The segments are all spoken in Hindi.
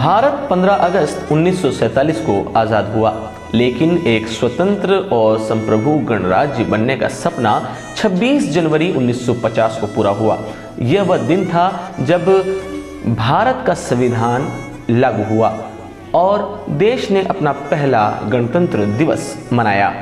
भारत 15 अगस्त 1947 को आज़ाद हुआ, लेकिन एक स्वतंत्र और संप्रभु गणराज्य बनने का सपना 26 जनवरी 1950 को पूरा हुआ। यह वह दिन था जब भारत का संविधान लागू हुआ और देश ने अपना पहला गणतंत्र दिवस मनाया।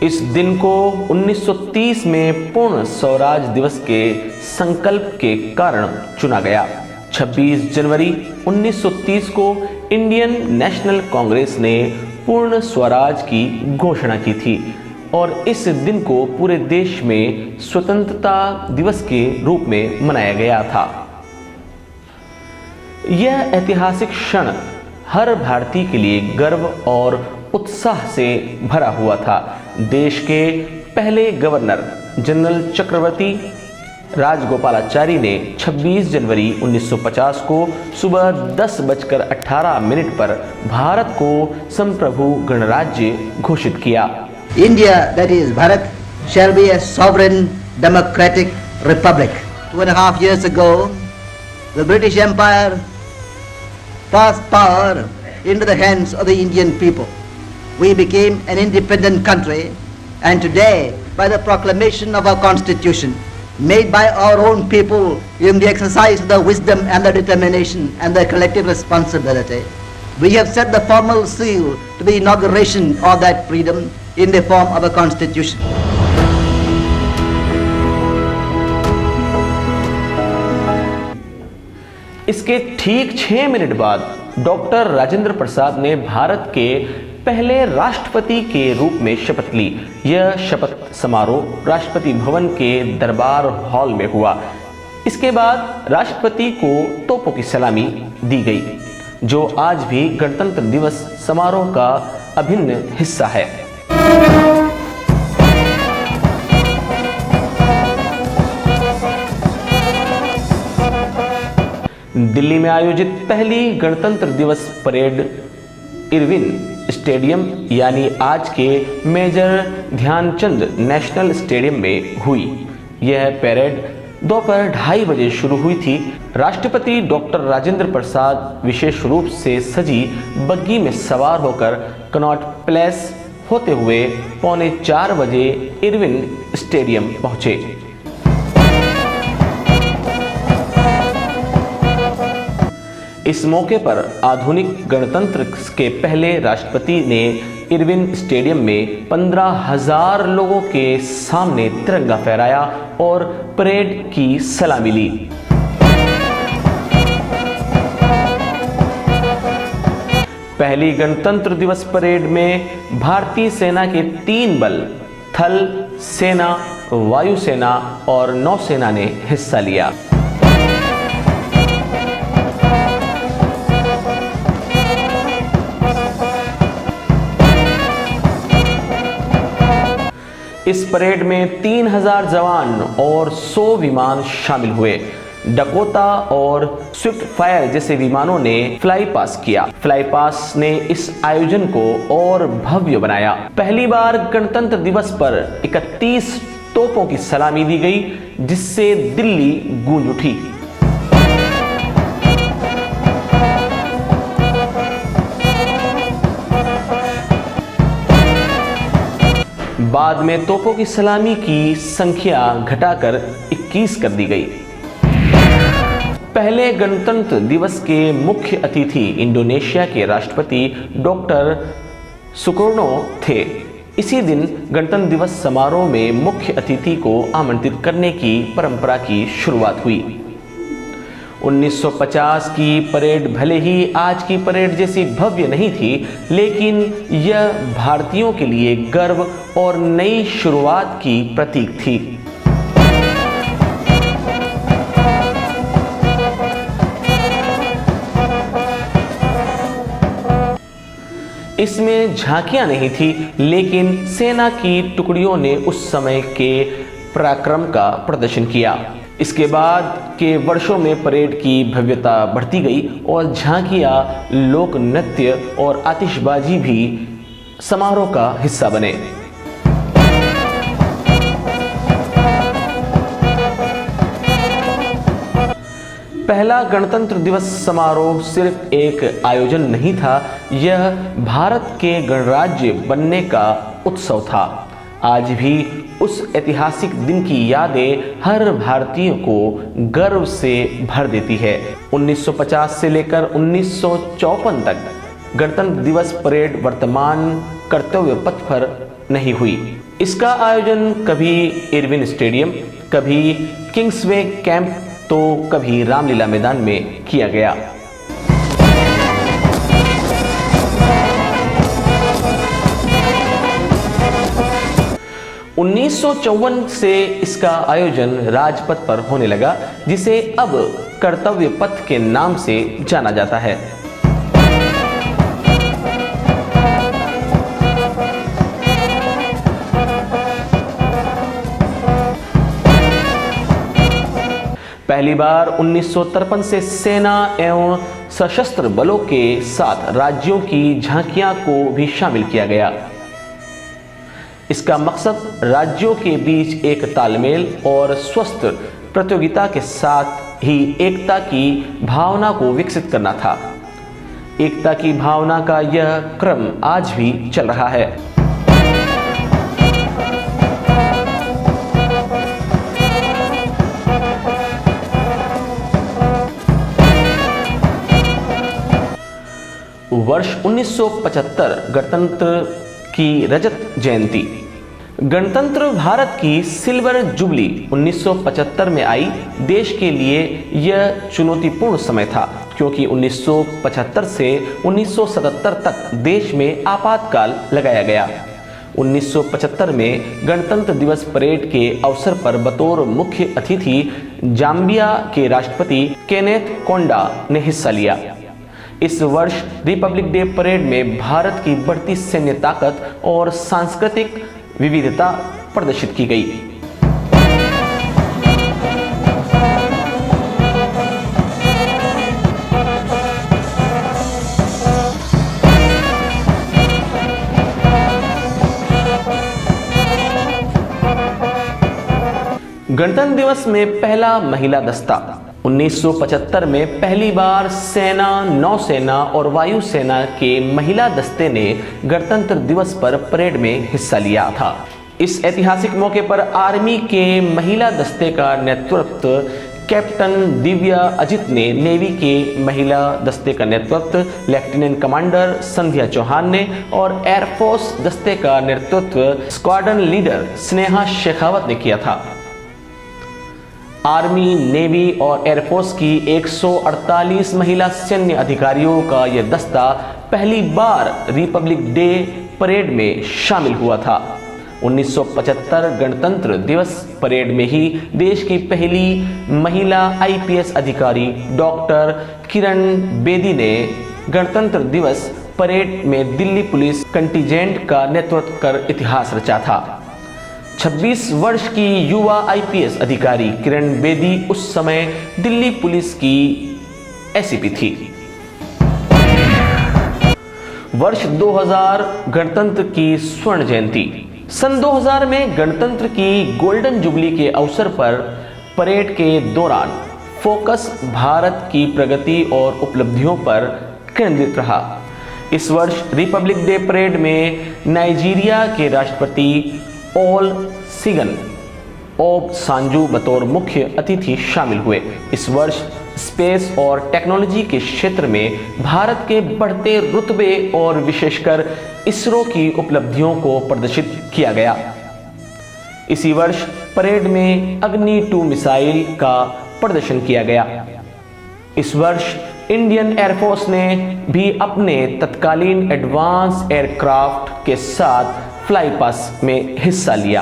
इस दिन को 1930 में पूर्ण स्वराज दिवस के संकल्प के कारण चुना गया। 26 जनवरी 1930 को इंडियन नेशनल कांग्रेस ने पूर्ण स्वराज की घोषणा की थी और इस दिन को पूरे देश में स्वतंत्रता दिवस के रूप में मनाया गया था। यह ऐतिहासिक क्षण हर भारतीय के लिए गर्व और उत्साह से भरा हुआ था। देश के पहले गवर्नर जनरल चक्रवर्ती राजगोपालाचारी ने 26 जनवरी 1950 को सुबह 10:18 पर भारत को संप्रभु गणराज्य घोषित किया। India, that is Bharat, shall be a sovereign democratic republic. 2.5 years ago, the British Empire passed power into the hands of the Indian people. We became an independent country, and today, by the proclamation of our constitution, made by our own people in the exercise of the wisdom and the determination and the collective responsibility, we have set the formal seal to the inauguration of that freedom in the form of a constitution. इसके ठीक 6 मिनट बाद डॉक्टर राजेंद्र प्रसाद ने भारत के पहले राष्ट्रपति के रूप में शपथ ली। यह शपथ समारोह राष्ट्रपति भवन के दरबार हॉल में हुआ। इसके बाद राष्ट्रपति को तोपों की सलामी दी गई, जो आज भी गणतंत्र दिवस समारोह का अभिन्न हिस्सा है। दिल्ली में आयोजित पहली गणतंत्र दिवस परेड इरविन स्टेडियम यानी आज के मेजर ध्यानचंद नेशनल स्टेडियम में हुई। यह परेड दोपहर 2:30 बजे शुरू हुई थी। राष्ट्रपति डॉक्टर राजेंद्र प्रसाद विशेष रूप से सजी बग्गी में सवार होकर कनॉट प्लेस होते हुए 3:45 बजे इरविन स्टेडियम पहुंचे। इस मौके पर आधुनिक गणतंत्र के पहले राष्ट्रपति ने इरविन स्टेडियम में 15,000 लोगों के सामने तिरंगा फहराया और परेड की सलामी ली। पहली गणतंत्र दिवस परेड में भारतीय सेना के 3 बल थल सेना, वायुसेना और नौसेना ने हिस्सा लिया। इस परेड में 3000 जवान और 100 विमान शामिल हुए। डकोटा और स्विफ्ट फायर जैसे विमानों ने फ्लाई पास किया। फ्लाई पास ने इस आयोजन को और भव्य बनाया। पहली बार गणतंत्र दिवस पर 31 तोपों की सलामी दी गई, जिससे दिल्ली गूंज उठी। बाद में तोपों की सलामी की संख्या घटाकर 21 कर दी गई। पहले गणतंत्र दिवस के मुख्य अतिथि इंडोनेशिया के राष्ट्रपति डॉक्टर सुकर्णो थे। इसी दिन गणतंत्र दिवस समारोह में मुख्य अतिथि को आमंत्रित करने की परंपरा की शुरुआत हुई। 1950 की परेड भले ही आज की परेड जैसी भव्य नहीं थी, लेकिन यह भारतीयों के लिए गर्व और नई शुरुआत की प्रतीक थी। इसमें झांकियां नहीं थी, लेकिन सेना की टुकड़ियों ने उस समय के पराक्रम का प्रदर्शन किया। इसके बाद के वर्षों में परेड की भव्यता बढ़ती गई और झांकियां, लोक नृत्य और आतिशबाजी भी समारोह का हिस्सा बने। पहला गणतंत्र दिवस समारोह सिर्फ एक आयोजन नहीं था, यह भारत के गणराज्य बनने का उत्सव था। आज भी उस ऐतिहासिक दिन की यादें हर भारतीय को गर्व से भर देती है। 1950 से लेकर 1954 तक गणतंत्र दिवस परेड वर्तमान कर्तव्य पथ पर नहीं हुई। इसका आयोजन कभी इरविन स्टेडियम, कभी किंग्सवे कैंप तो कभी रामलीला मैदान में किया गया। उन्नीस से इसका आयोजन राजपथ पर होने लगा, जिसे अब कर्तव्य पथ के नाम से जाना जाता है। पहली बार 1953 से सेना एवं सशस्त्र बलों के साथ राज्यों की झांकियां को भी शामिल किया गया। इसका मकसद राज्यों के बीच एक तालमेल और स्वस्थ प्रतियोगिता के साथ ही एकता की भावना को विकसित करना था। एकता की भावना का यह क्रम आज भी चल रहा है। वर्ष 1975 गणतंत्र की रजत जयंती। गणतंत्र भारत की सिल्वर जुबली 1975 में आई। देश के लिए यह चुनौतीपूर्ण समय था, क्योंकि 1975 से 1977 तक देश में आपातकाल लगाया गया। 1975 में गणतंत्र दिवस परेड के अवसर पर बतौर मुख्य अतिथि जाम्बिया के राष्ट्रपति केनेथ कोंडा ने हिस्सा लिया। इस वर्ष रिपब्लिक डे परेड में भारत की बढ़ती सैन्य ताकत और सांस्कृतिक विविधता प्रदर्शित की गई। गणतंत्र दिवस में पहला महिला दस्ता। 1975 में पहली बार सेना, नौसेना और वायुसेना के महिला दस्ते ने गणतंत्र दिवस पर परेड में हिस्सा लिया था। इस ऐतिहासिक मौके पर आर्मी के महिला दस्ते का नेतृत्व कैप्टन दिव्या अजित ने, नेवी के महिला दस्ते का नेतृत्व लेफ्टिनेंट कमांडर संध्या चौहान ने और एयरफोर्स दस्ते का नेतृत्व स्क्वाड्रन लीडर स्नेहा शेखावत ने किया था। आर्मी, नेवी और एयरफोर्स की 148 महिला सैन्य अधिकारियों का यह दस्ता पहली बार रिपब्लिक डे परेड में शामिल हुआ था। 1975 गणतंत्र दिवस परेड में ही देश की पहली महिला आईपीएस अधिकारी डॉक्टर किरण बेदी ने गणतंत्र दिवस परेड में दिल्ली पुलिस कंटिजेंट का नेतृत्व कर इतिहास रचा था। 26 वर्ष की युवा आईपीएस अधिकारी किरण बेदी उस समय दिल्ली पुलिस की एसीपी थी। वर्ष 2000 गणतंत्र की स्वर्ण जयंती। सन 2000 में गणतंत्र की गोल्डन जुबली के अवसर पर परेड के दौरान फोकस भारत की प्रगति और उपलब्धियों पर केंद्रित रहा। इस वर्ष रिपब्लिक डे परेड में नाइजीरिया के राष्ट्रपति ओलुसेगन ओबासांजो बतौर मुख्य अतिथि शामिल हुए। इस वर्ष स्पेस और टेक्नोलॉजी के क्षेत्र में भारत के बढ़ते रुतबे और विशेषकर इसरो की उपलब्धियों को प्रदर्शित किया गया। इसी वर्ष परेड में अग्नि 2 मिसाइल का प्रदर्शन किया गया। इस वर्ष इंडियन एयरफोर्स ने भी अपने तत्कालीन एडवांस एयरक्राफ्ट के साथ फ्लाई पास में हिस्सा लिया।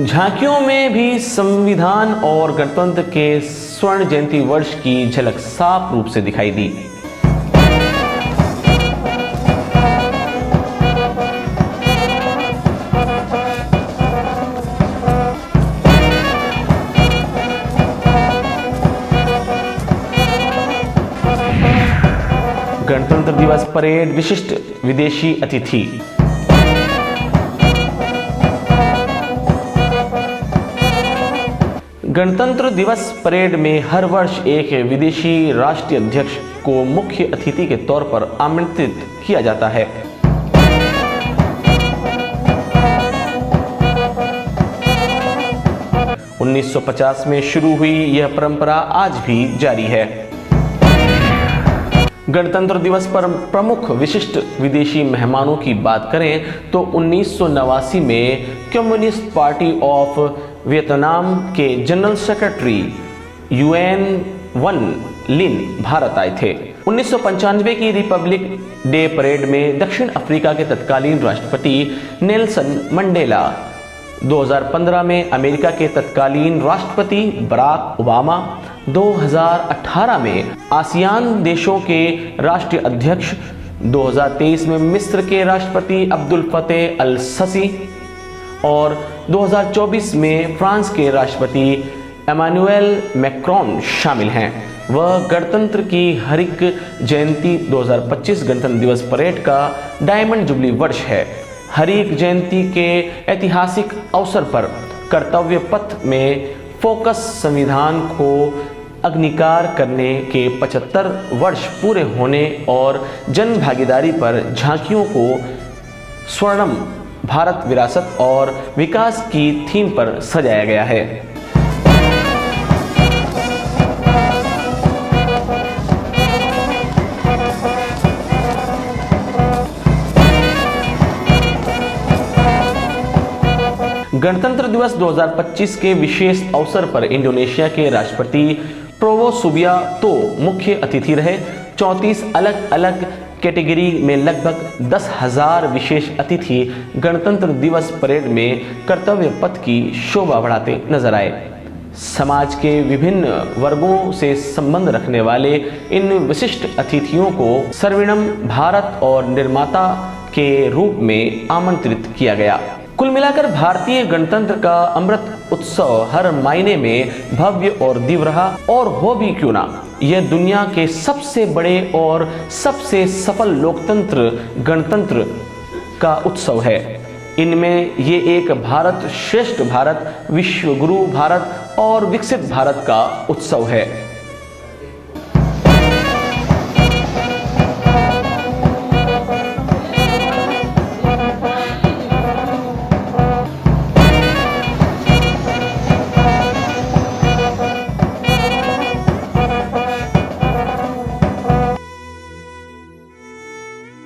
झांकियों में भी संविधान और गणतंत्र के स्वर्ण जयंती वर्ष की झलक साफ रूप से दिखाई दी। गणतंत्र दिवस परेड विशिष्ट विदेशी अतिथि। गणतंत्र दिवस परेड में हर वर्ष एक विदेशी राष्ट्रीय अध्यक्ष को मुख्य अतिथि के तौर पर आमंत्रित किया जाता है। उन्नीस 1950 में शुरू हुई यह परंपरा आज भी जारी है। गणतंत्र दिवस पर प्रमुख विशिष्ट विदेशी मेहमानों की बात करें तो 1989 में कम्युनिस्ट पार्टी ऑफ वियतनाम के जनरल सेक्रेटरी युएन वन लिन भारत आए थे। 1995 की रिपब्लिक डे परेड में दक्षिण अफ्रीका के तत्कालीन राष्ट्रपति नेल्सन मंडेला, 2015 में अमेरिका के तत्कालीन राष्ट्रपति बराक ओबामा, 2018 में आसियान देशों के राष्ट्रीय अध्यक्ष, 2023 में मिस्र के राष्ट्रपति अब्दुल फतेह अल ससी और 2024 में फ्रांस के राष्ट्रपति एमानुएल मैक्रोन शामिल हैं। वह गणतंत्र की हरित जयंती 2025 गणतंत्र दिवस परेड का डायमंड जुबली वर्ष है। हरित जयंती के ऐतिहासिक अवसर पर कर्तव्य पथ में फोकस संविधान को अग्निकार करने के 75 वर्ष पूरे होने और जन भागीदारी पर झांकियों को स्वर्णिम भारत विरासत और विकास की थीम पर सजाया गया है। गणतंत्र दिवस 2025 के विशेष अवसर पर इंडोनेशिया के राष्ट्रपति प्रोवो सुबियांतो मुख्य अतिथि रहे। 34 अलग अलग कैटेगरी में लगभग 10,000 विशेष अतिथि गणतंत्र दिवस परेड में कर्तव्य पथ की शोभा बढ़ाते नजर आए। समाज के विभिन्न वर्गों से संबंध रखने वाले इन विशिष्ट अतिथियों को सर्वणिम भारत और निर्माता के रूप में आमंत्रित किया गया। कुल मिलाकर भारतीय गणतंत्र का अमृत उत्सव हर मायने में भव्य और दिव्य रहा, और हो भी क्यों ना, यह दुनिया के सबसे बड़े और सबसे सफल लोकतंत्र गणतंत्र का उत्सव है। इनमें ये एक भारत श्रेष्ठ भारत, विश्व गुरु भारत और विकसित भारत का उत्सव है।